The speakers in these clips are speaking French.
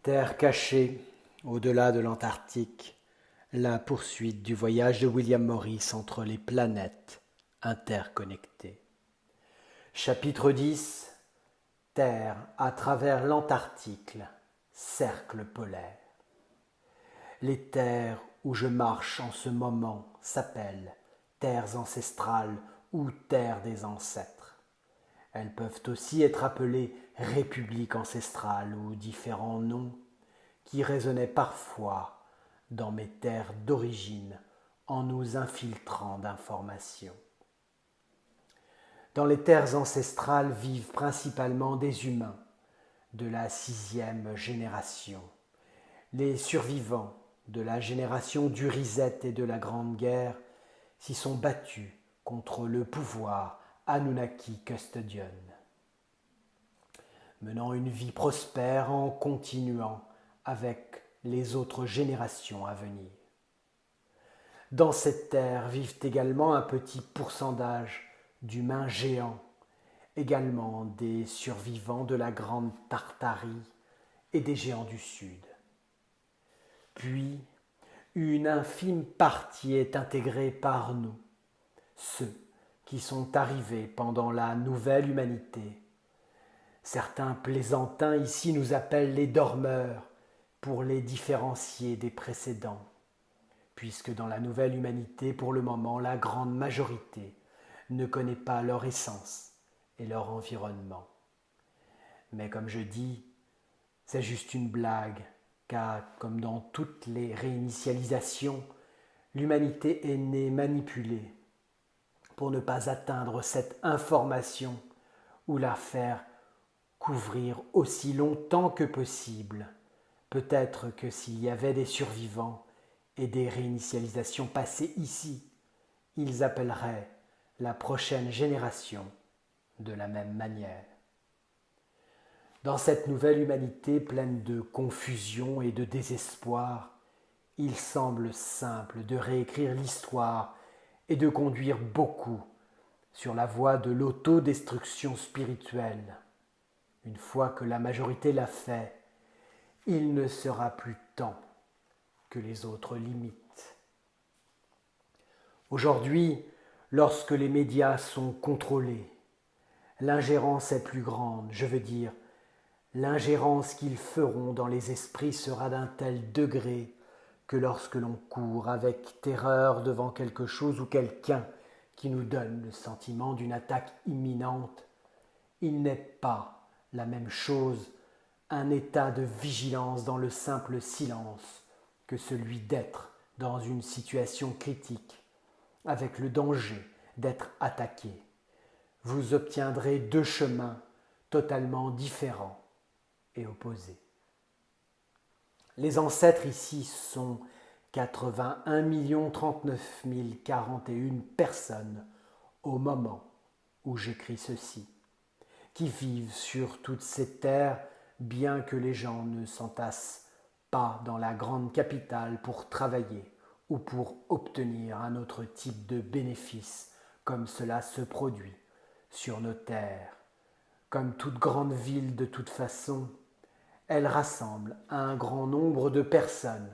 Terre cachée, au-delà de l'Antarctique, la poursuite du voyage de William Morris entre les planètes interconnectées. Chapitre 10. Terre à travers l'Antarctique, cercle polaire. Les terres où je marche en ce moment s'appellent terres ancestrales ou terres des ancêtres. Elles peuvent aussi être appelées républiques ancestrales ou différents noms qui résonnaient parfois dans mes terres d'origine en nous infiltrant d'informations. Dans les terres ancestrales vivent principalement des humains de la 6e génération, les survivants de la génération d'Urizet et de la Grande Guerre s'y sont battus contre le pouvoir Anunnaki Custodian, menant une vie prospère en continuant avec les autres générations à venir. Dans cette terre vivent également un petit pourcentage d'humains géants, également des survivants de la Grande Tartarie et des géants du Sud. Puis, une infime partie est intégrée par nous, ceux qui sont arrivés pendant la nouvelle humanité. Certains plaisantins ici nous appellent les dormeurs pour les différencier des précédents, puisque dans la nouvelle humanité, pour le moment, la grande majorité ne connaît pas leur essence et leur environnement. Mais comme je dis, c'est juste une blague, car comme dans toutes les réinitialisations, l'humanité est née manipulée pour ne pas atteindre cette information ou la faire couvrir aussi longtemps que possible. Peut-être que s'il y avait des survivants et des réinitialisations passées ici, ils appelleraient la prochaine génération de la même manière. Dans cette nouvelle humanité pleine de confusion et de désespoir, il semble simple de réécrire l'histoire et de conduire beaucoup sur la voie de l'autodestruction spirituelle. Une fois que la majorité l'a fait, il ne sera plus temps que les autres limitent. Aujourd'hui, lorsque les médias sont contrôlés, l'ingérence est plus grande, je veux dire, l'ingérence qu'ils feront dans les esprits sera d'un tel degré que lorsque l'on court avec terreur devant quelque chose ou quelqu'un qui nous donne le sentiment d'une attaque imminente, il n'est pas la même chose un état de vigilance dans le simple silence que celui d'être dans une situation critique avec le danger d'être attaqué. Vous obtiendrez deux chemins totalement différents et opposés. Les ancêtres ici sont 81 039 041 personnes au moment où j'écris ceci, qui vivent sur toutes ces terres, bien que les gens ne s'entassent pas dans la grande capitale pour travailler ou pour obtenir un autre type de bénéfice comme cela se produit sur nos terres. Comme toute grande ville de toute façon, elle rassemble un grand nombre de personnes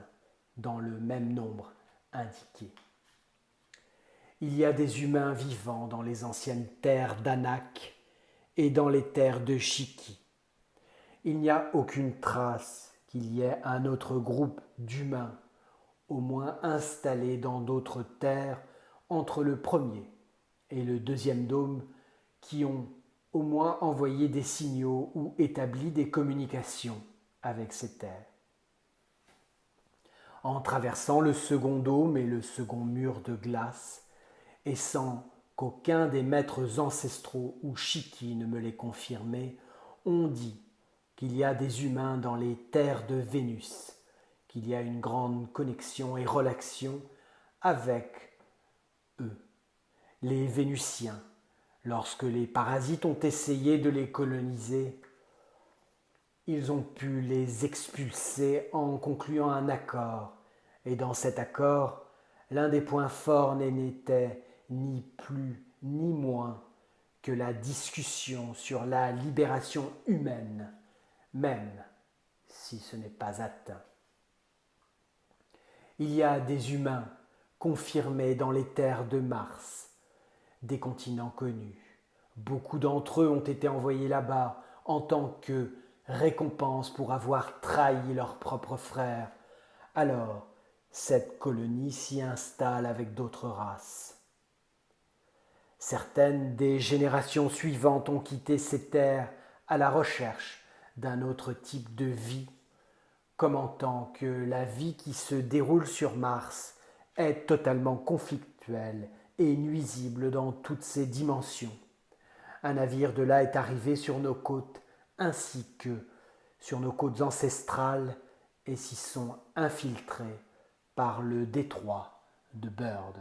dans le même nombre indiqué. Il y a des humains vivants dans les anciennes terres d'Anak et dans les terres de Shiki. Il n'y a aucune trace qu'il y ait un autre groupe d'humains, au moins installés dans d'autres terres entre le premier et le deuxième dôme, qui ont au moins envoyé des signaux ou établi des communications avec ces terres. En traversant le second dôme et le second mur de glace, et sans qu'aucun des maîtres ancestraux ou Shiki ne me l'ait confirmé, on dit qu'il y a des humains dans les terres de Vénus, qu'il y a une grande connexion et relation avec eux, les Vénusiens. Lorsque les parasites ont essayé de les coloniser, ils ont pu les expulser en concluant un accord. Et dans cet accord, l'un des points forts n'était ni plus ni moins que la discussion sur la libération humaine, même si ce n'est pas atteint. Il y a des humains confirmés dans les terres de Mars, des continents connus. Beaucoup d'entre eux ont été envoyés là-bas en tant que récompense pour avoir trahi leurs propres frères. Alors, cette colonie s'y installe avec d'autres races. Certaines des générations suivantes ont quitté ces terres à la recherche d'un autre type de vie, commentant que la vie qui se déroule sur Mars est totalement conflictuelle et nuisible dans toutes ses dimensions. Un navire de là est arrivé sur nos côtes ainsi que sur nos côtes ancestrales et s'y sont infiltrés par le détroit de Byrd.